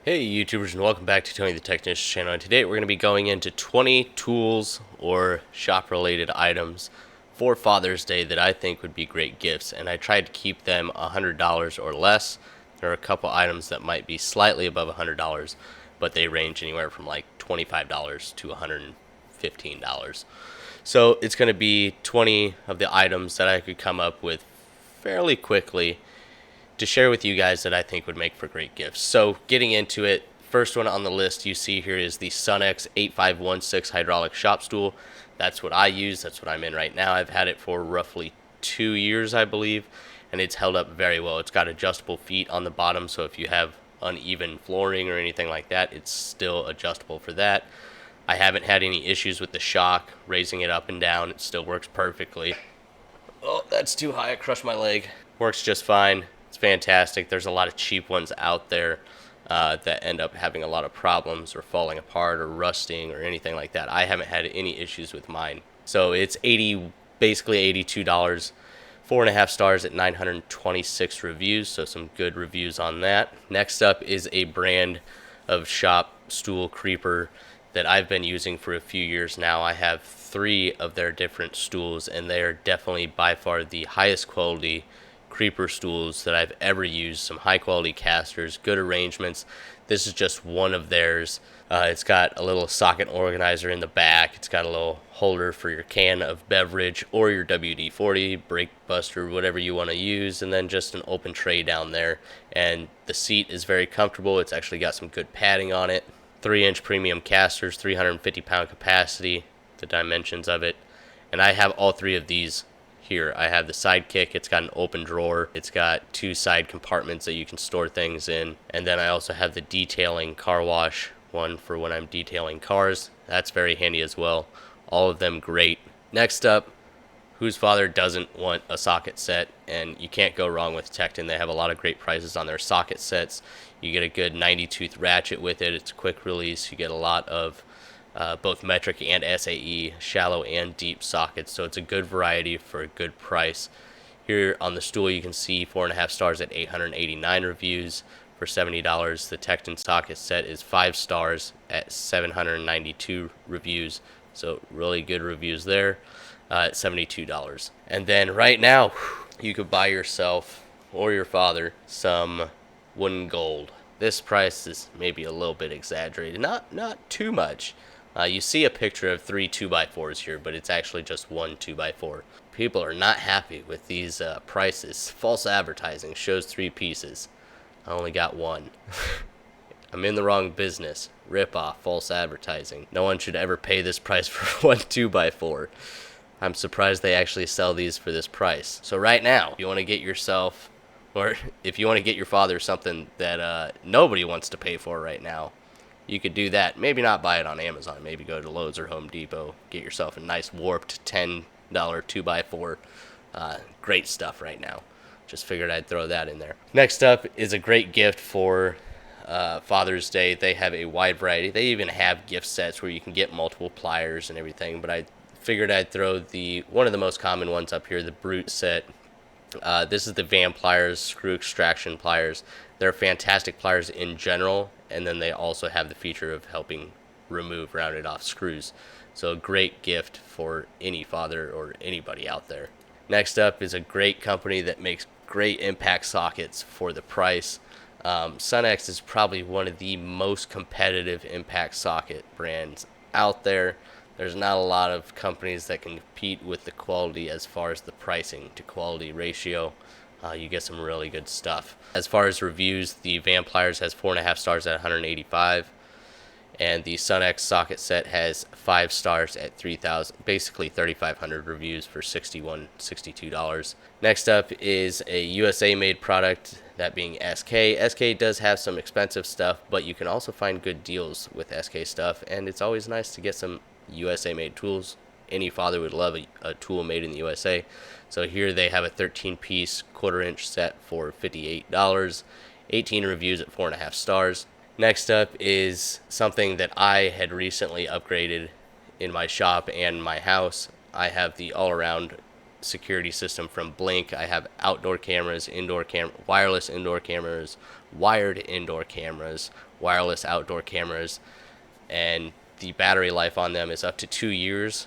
Hey YouTubers, and welcome back to Tony the Technician channel. And today we're going to be going into 20 tools or shop related items for Father's Day that I think would be great gifts, and I tried to keep them $100 or less. There are a couple items that might be slightly above $100, but they range anywhere from like $25 to $115. So it's going to be 20 of the items that I could come up with fairly quickly to share with you guys that I think would make for great gifts. So getting into it, first one on the list you see here is the SunX 8516 hydraulic shop stool. That's what I use. That's what I'm in right now. I've had it for roughly 2 years, I believe, and it's held up very well. It's got adjustable feet on the bottom, so if you have uneven flooring or anything like that, it's still adjustable for that. I haven't had any issues with the shock, raising it up and down. It still works perfectly. Oh, that's too high. I crushed my leg. Works just fine. It's fantastic. There's a lot of cheap ones out there that end up having a lot of problems or falling apart or rusting or anything like that. I haven't had any issues with mine. So it's basically $82, 4.5 stars at 926 reviews. So some good reviews on that. Next up is a brand of shop stool creeper that I've been using for a few years now. I have 3 of their different stools, and they are definitely by far the highest quality creeper stools that I've ever used. Some high quality casters, good arrangements. This is just one of theirs. It's got a little socket organizer in the back. It's got a little holder for your can of beverage or your WD-40, brake buster, whatever you want to use, and then just an open tray down there. And the seat is very comfortable. It's actually got some good padding on it. 3-inch premium casters, 350-pound capacity, the dimensions of it. And I have all 3 of these here. I have the Sidekick. It's got an open drawer. It's got 2 side compartments that you can store things in. And then I also have the detailing car wash one for when I'm detailing cars. That's very handy as well. All of them great. Next up, whose father doesn't want a socket set? And you can't go wrong with Tecton. They have a lot of great prices on their socket sets. You get a good 90-tooth ratchet with it. It's quick release. You get a lot of both metric and SAE, shallow and deep sockets, so it's a good variety for a good price. Here on the stool you can see 4.5 stars at 889 reviews for $70. The Tecton socket set is 5 stars at 792 reviews, so really good reviews there at $72. And then right now you could buy yourself or your father some wooden gold. This price is maybe a little bit exaggerated, not too much. You see a picture of 3 2x4s here, but it's actually just 1 2x4. People are not happy with these prices. False advertising shows 3 pieces. I only got 1. I'm in the wrong business. Rip off, false advertising. No one should ever pay this price for 1 2x4. I'm surprised they actually sell these for this price. So right now, if you want to get yourself, or if you want to get your father something that nobody wants to pay for right now, you could do that. Maybe not buy it on Amazon. Maybe go to Lowe's or Home Depot. Get yourself a nice warped $10 2x4. Great stuff right now. Just figured I'd throw that in there. Next up is a great gift for Father's Day. They have a wide variety. They even have gift sets where you can get multiple pliers and everything. But I figured I'd throw one of the most common ones up here, the Brute set. This is the Van pliers, screw extraction pliers. They're fantastic pliers in general, and then they also have the feature of helping remove rounded off screws. So a great gift for any father or anybody out there. Next up is a great company that makes great impact sockets for the price. SunX is probably one of the most competitive impact socket brands out there. There's not a lot of companies that can compete with the quality as far as the pricing to quality ratio. You get some really good stuff. As far as reviews, the Van Pliers has 4.5 stars at 185, and the SunX socket set has 5 stars at 3,000, basically 3,500 reviews for $62. Next up is a USA made product, that being SK. SK does have some expensive stuff, but you can also find good deals with SK stuff, and it's always nice to get some USA made tools. Any father would love a tool made in the USA. So here they have a 13-piece 1/4-inch set for $58, 18 reviews at 4.5 stars. Next up is something that I had recently upgraded in my shop and my house. I have the all-around security system from Blink. I have outdoor cameras, wireless indoor cameras, wired indoor cameras, wireless outdoor cameras, and the battery life on them is up to 2 years,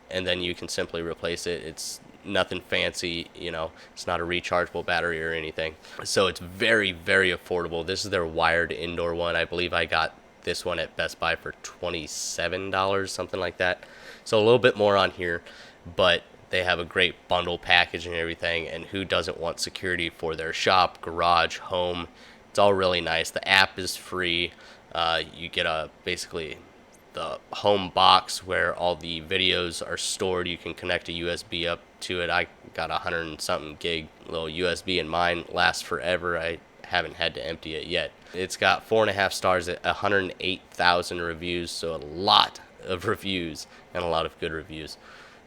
and then you can simply replace it. It's nothing fancy, it's not a rechargeable battery or anything. So it's very, very affordable. This is their wired indoor one. I believe I got this one at Best Buy for $27, something like that. So a little bit more on here, but they have a great bundle package and everything. And who doesn't want security for their shop, garage, home? It's all really nice. The app is free. You get basically the home box where all the videos are stored. You can connect a USB up to it. I got 100 and something gig little USB, and mine lasts forever. I haven't had to empty it yet. It's got 4.5 stars at 108,000 reviews, so a lot of reviews and a lot of good reviews.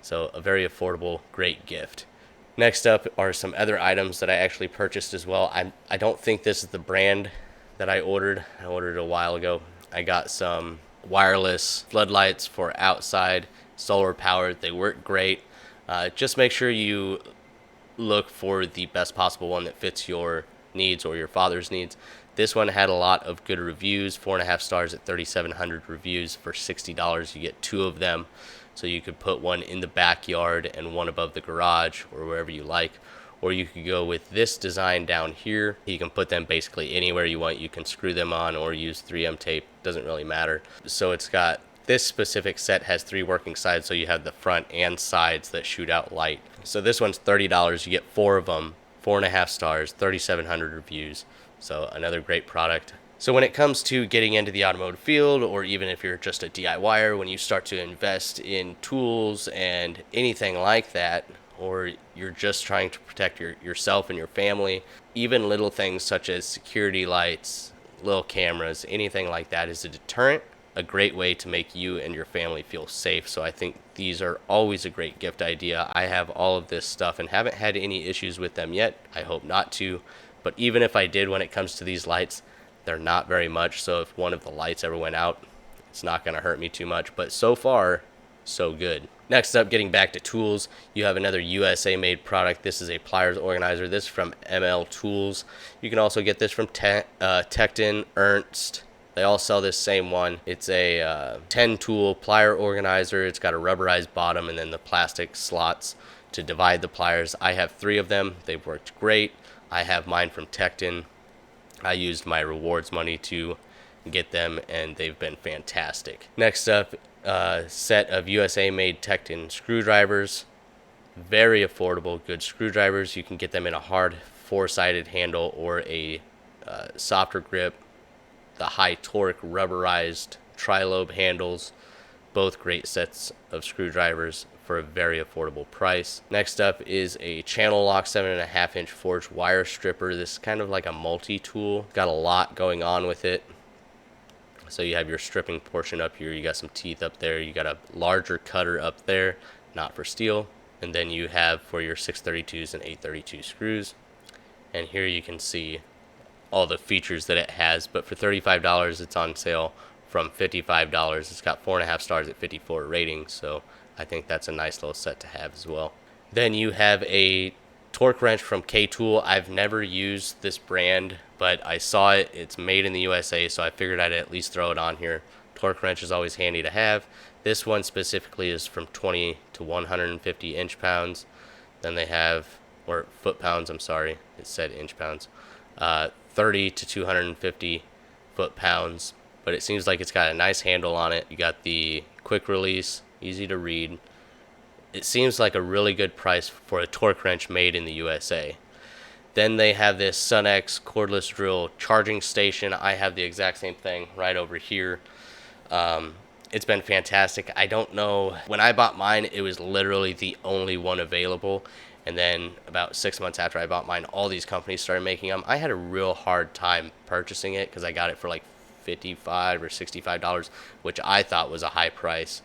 So a very affordable, great gift. Next up are some other items that I actually purchased as well. I don't think this is the brand that I ordered. I ordered it a while ago. I got some wireless floodlights for outside, solar powered. They work great. Just make sure you look for the best possible one that fits your needs or your father's needs. This one had a lot of good reviews, 4.5 stars at 3,700 reviews. For $60, you get 2 of them. So you could put one in the backyard and one above the garage or wherever you like. Or you could go with this design down here. You can put them basically anywhere you want. You can screw them on or use 3M tape. Doesn't really matter. So it's got, this specific set has 3 working sides. So you have the front and sides that shoot out light. So this one's $30. You get 4 of them, 4.5 stars, 3,700 reviews. So another great product. So when it comes to getting into the automotive field, or even if you're just a DIYer, when you start to invest in tools and anything like that, or you're just trying to protect yourself and your family, even little things such as security lights, little cameras, anything like that is a deterrent, a great way to make you and your family feel safe. So I think these are always a great gift idea. I have all of this stuff and haven't had any issues with them yet. I hope not to. But even if I did, when it comes to these lights, they're not very much. So if one of the lights ever went out, it's not going to hurt me too much. But so far, so good. Next up, getting back to tools, you have another USA made product. This is a pliers organizer. This is from ML Tools. You can also get this from Tecton, Ernst. They all sell this same one. It's a 10 tool plier organizer. It's got a rubberized bottom and then the plastic slots to divide the pliers. I have 3 of them. They've worked great. I have mine from Tecton. I used my rewards money to get them, and they've been fantastic. Next up, set of USA-made Tecton screwdrivers. Very affordable, good screwdrivers. You can get them in a hard 4-sided handle or a softer grip. The high torque rubberized tri-lobe handles. Both great sets of screwdrivers for a very affordable price. Next up is a channel lock 7.5 inch forged wire stripper. This is kind of like a multi-tool. Got a lot going on with it. So you have your stripping portion up here. You got some teeth up there. You got a larger cutter up there, not for steel. And then you have for your 632s and 832 screws. And here you can see all the features that it has. But for $35, it's on sale from $55. It's got 4.5 stars at 54 rating. So I think that's a nice little set to have as well. Then you have a torque wrench from K-Tool. I've never used this brand, but I saw it. It's made in the USA, so I figured I'd at least throw it on here. Torque wrench is always handy to have. This one specifically is from 20 to 150 inch-pounds. Then they have, or foot-pounds, I'm sorry. It said inch-pounds. 30 to 250 foot-pounds. But it seems like it's got a nice handle on it. You got the quick release, easy to read. It seems like a really good price for a torque wrench made in the USA. Then they have this SunX cordless drill charging station. I have the exact same thing right over here. It's been fantastic. I don't know, when I bought mine, it was literally the only one available. And then about 6 months after I bought mine, all these companies started making them. I had a real hard time purchasing it because I got it for like $55 or $65, which I thought was a high price.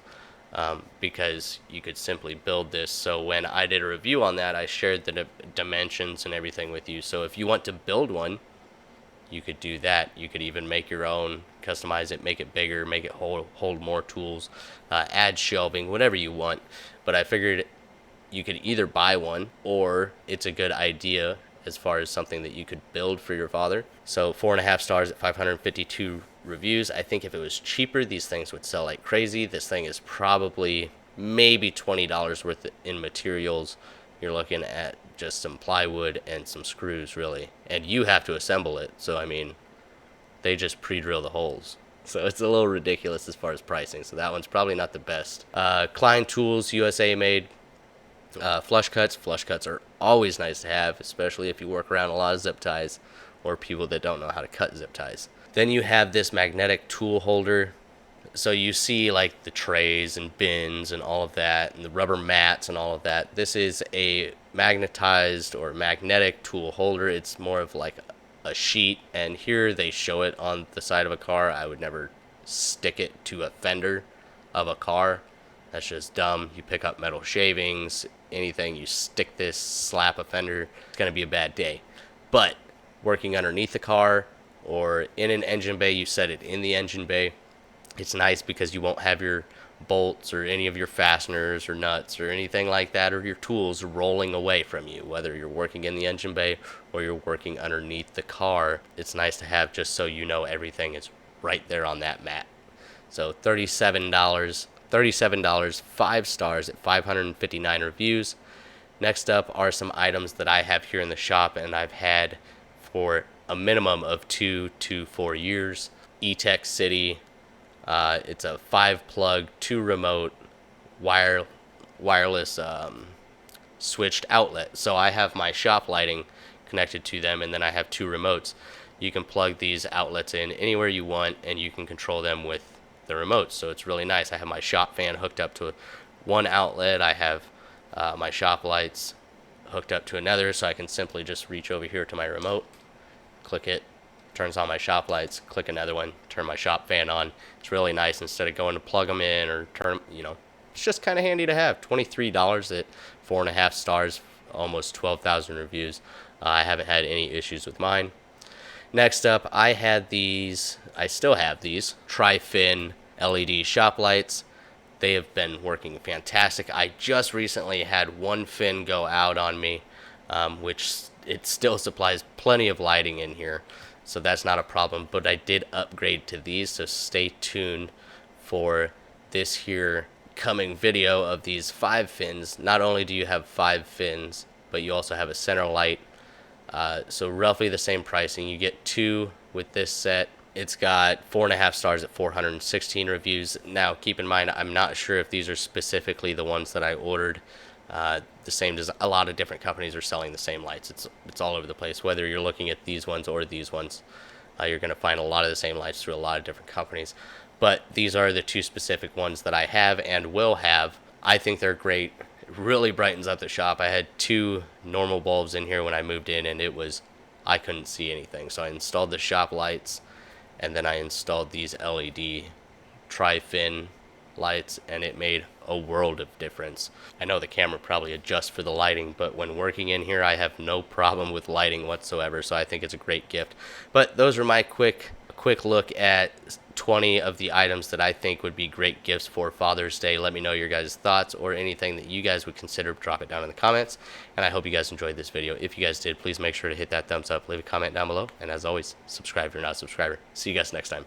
Because you could simply build this. So when I did a review on that, I shared the dimensions and everything with you. So if you want to build one, you could do that. You could even make your own, customize it, make it bigger, make it hold more tools, add shelving, whatever you want. But I figured you could either buy one, or it's a good idea as far as something that you could build for your father. So 4.5 stars at 552 reviews. I think if it was cheaper, these things would sell like crazy. This thing is probably maybe $20 worth in materials. You're looking at just some plywood and some screws, really. And you have to assemble it. So, I mean, they just pre-drill the holes. So it's a little ridiculous as far as pricing. So that one's probably not the best. Klein Tools USA made flush cuts. Flush cuts are always nice to have, especially if you work around a lot of zip ties or people that don't know how to cut zip ties. Then you have this magnetic tool holder. So you see like the trays and bins and all of that and the rubber mats and all of that. This is a magnetized or magnetic tool holder. It's more of like a sheet, and here they show it on the side of a car. I would never stick it to a fender of a car. That's just dumb. You pick up metal shavings, anything, you stick this, slap a fender, it's going to be a bad day. But working underneath the car or in an engine bay, you set it in the engine bay. It's nice because you won't have your bolts or any of your fasteners or nuts or anything like that, or your tools rolling away from you, whether you're working in the engine bay or you're working underneath the car. It's nice to have just so you know everything is right there on that mat. So $37, 5 stars at 559 reviews. Next up are some items that I have here in the shop and I've had for a minimum of 2 to 4 years. E-Tech City. It's a 5-plug, 2 remote, wireless switched outlet. So I have my shop lighting connected to them, and then I have 2 remotes. You can plug these outlets in anywhere you want, and you can control them with the remotes. So it's really nice. I have my shop fan hooked up to one outlet. I have my shop lights hooked up to another, so I can simply just reach over here to my remote, click it, turns on my shop lights, click another one, turn my shop fan on. It's really nice instead of going to plug them in or turn, it's just kind of handy to have. $23 at 4.5 stars, almost 12,000 reviews. I haven't had any issues with mine. Next up, I still have these Tri-Fin LED shop lights. They have been working fantastic. I just recently had one fin go out on me, which it still supplies plenty of lighting in here. So that's not a problem, but I did upgrade to these, so stay tuned for this here coming video of these 5 fins. Not only do you have 5 fins, but you also have a center light. So roughly the same pricing. You get 2 with this set. It's got 4.5 stars at 416 reviews. Now, keep in mind, I'm not sure if these are specifically the ones that I ordered. The same as a lot of different companies are selling the same lights. It's all over the place. Whether you're looking at these ones or these ones, you're going to find a lot of the same lights through a lot of different companies. But these are the 2 specific ones that I have and will have. I think they're great. It really brightens up the shop. I had 2 normal bulbs in here when I moved in, and I couldn't see anything. So I installed the shop lights, and then I installed these LED Tri-Fin lights, and it made a world of difference. I know the camera probably adjusts for the lighting, but when working in here, I have no problem with lighting whatsoever, so I think it's a great gift. But those are my quick look at 20 of the items that I think would be great gifts for Father's Day. Let me know your guys' thoughts or anything that you guys would consider. Drop it down in the comments, and I hope you guys enjoyed this video. If you guys did, please make sure to hit that thumbs up, leave a comment down below, and as always, subscribe if you're not a subscriber. See you guys next time.